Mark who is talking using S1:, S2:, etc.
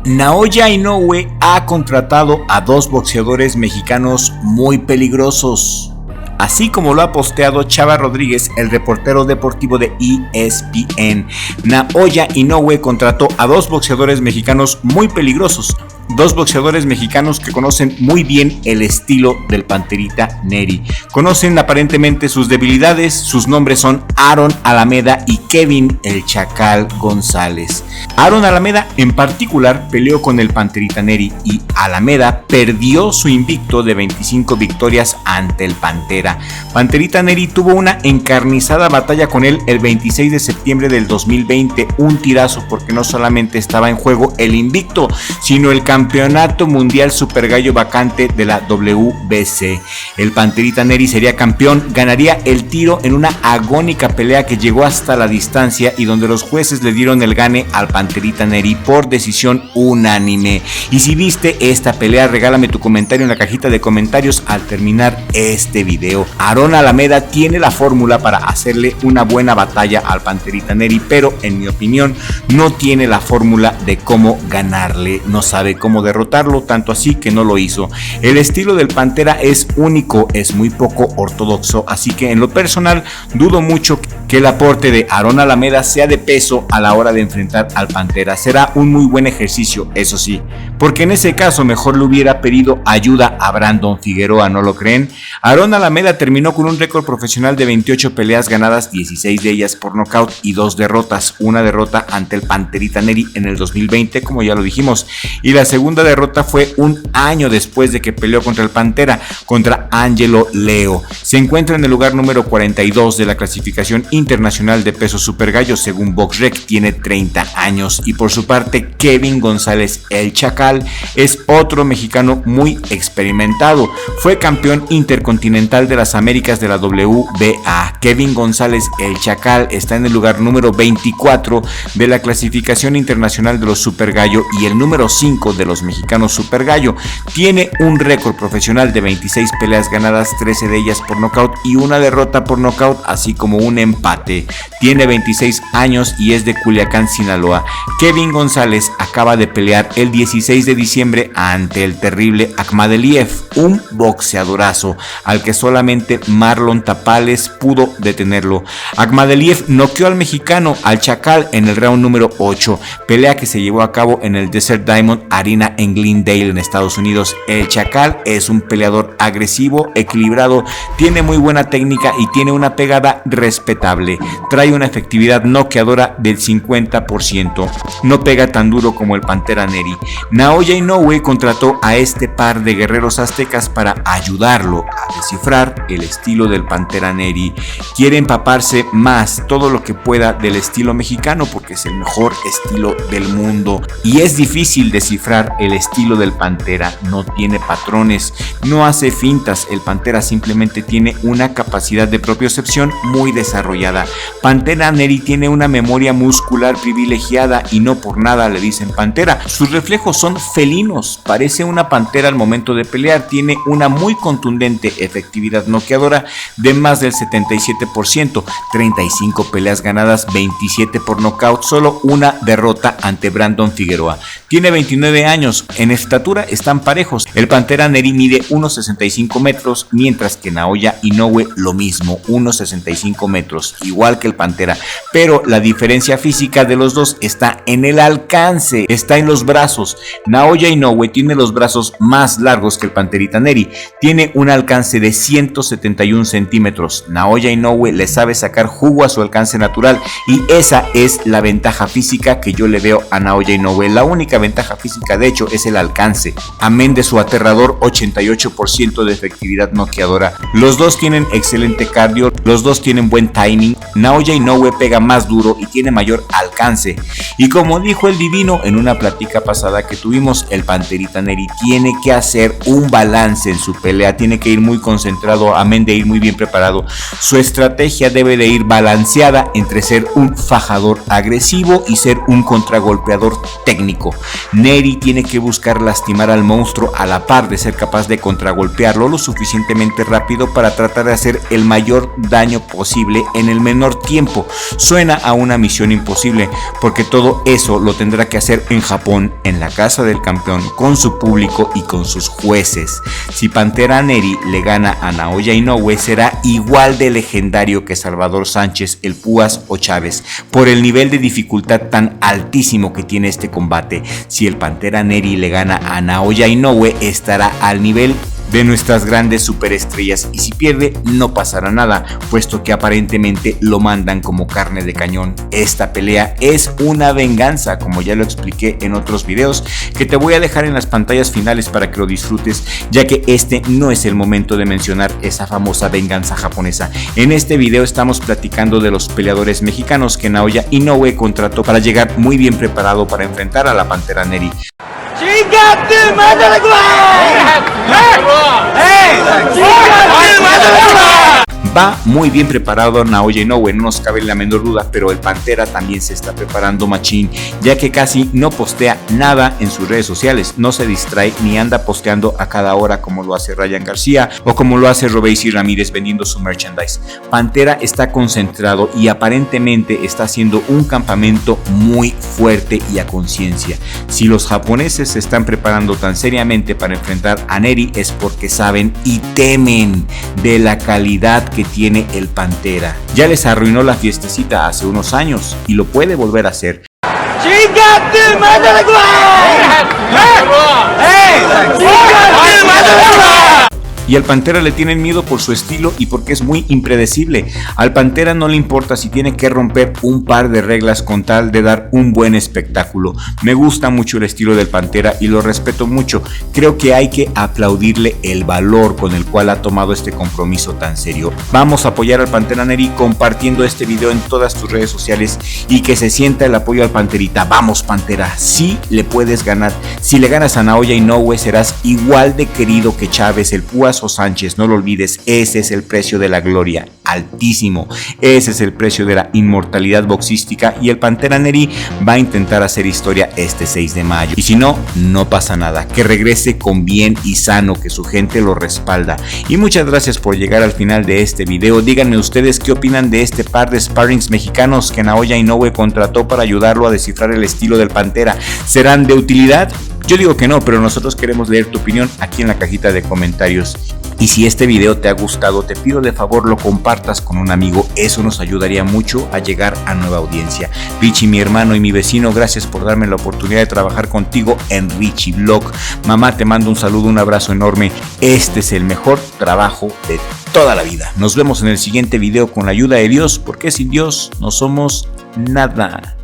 S1: Naoya Inoue ha contratado a dos boxeadores mexicanos muy peligrosos. Así como lo ha posteado Chava Rodríguez, el reportero deportivo de ESPN, Naoya Inoue contrató a dos boxeadores mexicanos muy peligrosos. Dos boxeadores mexicanos que conocen muy bien el estilo del Panterita Neri. Conocen aparentemente sus debilidades. Sus nombres son Aaron Alameda y Kevin el Chacal González. Aaron Alameda en particular peleó con el Panterita Neri y Alameda perdió su invicto de 25 victorias ante el Pantera. Panterita Neri tuvo una encarnizada batalla con él el 26 de septiembre del 2020. Un tirazo porque no solamente estaba en juego el invicto, sino el Campeonato Mundial Super Gallo vacante de la WBC. El Panterita Neri sería campeón, ganaría el tiro en una agónica pelea que llegó hasta la distancia y donde los jueces le dieron el gane al Panterita Neri por decisión unánime. Y si viste esta pelea, regálame tu comentario en la cajita de comentarios al terminar este video. Aaron Alameda tiene la fórmula para hacerle una buena batalla al Panterita Neri, pero en mi opinión no tiene la fórmula de cómo ganarle, no sabe cómo derrotarlo, tanto así que no lo hizo. El estilo del Pantera es único, es muy poco ortodoxo, así que en lo personal dudo mucho que el aporte de Aaron Alameda sea de peso a la hora de enfrentar al Pantera. Será un muy buen ejercicio, eso sí, porque en ese caso mejor le hubiera pedido ayuda a Brandon Figueroa, ¿no lo creen? Aaron Alameda terminó con un récord profesional de 28 peleas ganadas, 16 de ellas por nocaut y 2 derrotas, una derrota ante el Panterita Neri en el 2020, como ya lo dijimos, y la segunda derrota fue un año después de que peleó contra el Pantera, contra Angelo Leo. Se encuentra en el lugar número 42 de la clasificación internacional de peso super gallo según BoxRec, tiene 30 años. Y por su parte, Kevin González el Chacal es otro mexicano muy experimentado. Fue campeón intercontinental de las Américas de la WBA. Kevin González el Chacal está en el lugar número 24 de la clasificación internacional de los super gallo y el número 5 de los mexicanos super gallo. Tiene un récord profesional de 26 peleas ganadas, 13 de ellas por nocaut y una derrota por nocaut, así como un empate. Tiene 26 años y es de Culiacán, Sinaloa. Kevin González acaba de pelear el 16 de diciembre ante el terrible Akhmadaliev, un boxeadorazo al que solamente Marlon Tapales pudo detenerlo. Akhmadaliev noqueó al mexicano, al Chacal, en el round número 8, pelea que se llevó a cabo en el Desert Diamond Arena en Glendale, en Estados Unidos. El Chacal es un peleador agresivo, equilibrado, tiene muy buena técnica y tiene una pegada respetable. Trae una efectividad noqueadora del 50%. No pega tan duro como el Pantera Neri. Naoya Inoue contrató a este par de guerreros aztecas para ayudarlo a descifrar el estilo del Pantera Neri. Quiere empaparse más todo lo que pueda del estilo mexicano porque es el mejor estilo del mundo y es difícil descifrar el estilo del Pantera. No tiene patrones, no hace fintas. El Pantera simplemente tiene una capacidad de propiocepción muy desarrollada. Pantera Neri tiene una memoria muscular privilegiada y no por nada le dicen Pantera. Sus reflejos son felinos, parece una pantera al momento de pelear. Tiene una muy contundente efectividad noqueadora de más del 77%, 35 peleas ganadas, 27 por nocaut, solo una derrota ante Brandon Figueroa. Tiene 29 años, en estatura están parejos. El Pantera Neri mide 1.65 metros, mientras que Naoya Inoue lo mismo, 1.65 metros, igual que el Pantera, pero la diferencia física de los dos está en el alcance, está en los brazos. Naoya Inoue tiene los brazos más largos que el Panterita Neri, tiene un alcance de 171 centímetros. Naoya Inoue le sabe sacar jugo a su alcance natural y esa es la ventaja física que yo le veo a Naoya Inoue. La única ventaja física de hecho es el alcance, amén de su aterrador 88% de efectividad noqueadora. Los dos tienen excelente cardio, los dos tienen buen timing. Naoya Inoue pega más duro y tiene mayor alcance. Y como dijo el Divino en una plática pasada que tuvimos, el Panterita Neri tiene que hacer un balance en su pelea, tiene que ir muy concentrado, amén de ir muy bien preparado. Su estrategia debe de ir balanceada entre ser un fajador agresivo y ser un contragolpeador técnico. Neri tiene que buscar lastimar al monstruo a la par de ser capaz de contragolpearlo lo suficientemente rápido para tratar de hacer el mayor daño posible en el menor tiempo. suena a una misión imposible, porque todo eso lo tendrá que hacer en Japón, en la casa del campeón, con su público y con sus jueces. Si Pantera Neri le gana a Naoya Inoue, será igual de legendario que Salvador Sánchez, el Púas o Chávez, por el nivel de dificultad tan altísimo que tiene este combate. Si el Pantera Neri le gana a Naoya Inoue, estará al nivel de nuestras grandes superestrellas, y si pierde no pasará nada, puesto que aparentemente lo mandan como carne de cañón. Esta pelea es una venganza, como ya lo expliqué en otros videos que te voy a dejar en las pantallas finales para que lo disfrutes, ya que este no es el momento de mencionar esa famosa venganza japonesa. En este video estamos platicando de los peleadores mexicanos que Naoya Inoue contrató para llegar muy bien preparado para enfrentar a la Pantera Neri.
S2: ¡Chingate, madre,
S1: Va muy bien preparado Naoya Inoue, no nos cabe la menor duda, pero el Pantera también se está preparando machín, ya que casi no postea nada en sus redes sociales, no se distrae ni anda posteando a cada hora como lo hace Ryan García o como lo hace Robeysi Ramírez vendiendo su merchandise. Pantera está concentrado y aparentemente está haciendo un campamento muy fuerte y a conciencia. Si los japoneses se están preparando tan seriamente para enfrentar a Neri, es porque saben y temen de la calidad que tiene el Pantera. Ya les arruinó la fiestecita hace unos años y lo puede volver a hacer.
S2: ¡Chingate, madre,
S1: Y al Pantera le tienen miedo por su estilo y porque es muy impredecible. Al Pantera no le importa si tiene que romper un par de reglas con tal de dar un buen espectáculo. Me gusta mucho el estilo del Pantera y lo respeto mucho. Creo que hay que aplaudirle el valor con el cual ha tomado este compromiso tan serio. Vamos a apoyar al Pantera Neri compartiendo este video en todas tus redes sociales y que se sienta el apoyo al Panterita. Vamos, Pantera, sí le puedes ganar. Si le ganas a Naoya Inoue, serás igual de querido que Chávez, el Púas o Sánchez, no lo olvides. Ese es el precio de la gloria, altísimo. Ese es el precio de la inmortalidad boxística, y el Pantera Neri va a intentar hacer historia este 6 de mayo. Y si no, no pasa nada, que regrese con bien y sano, que su gente lo respalda. Y muchas gracias por llegar al final de este video. Díganme ustedes qué opinan de este par de sparrings mexicanos que Naoya Inoue contrató para ayudarlo a descifrar el estilo del Pantera. ¿Serán de utilidad? Yo digo que no, pero nosotros queremos leer tu opinión aquí en la cajita de comentarios. Y si este video te ha gustado, te pido de favor lo compartas con un amigo, eso nos ayudaría mucho a llegar a nueva audiencia. Richie, mi hermano y mi vecino, gracias por darme la oportunidad de trabajar contigo en Richie Vlog. Mamá, te mando un saludo, un abrazo enorme. Este es el mejor trabajo de toda la vida. Nos vemos en el siguiente video con la ayuda de Dios, porque sin Dios no somos nada.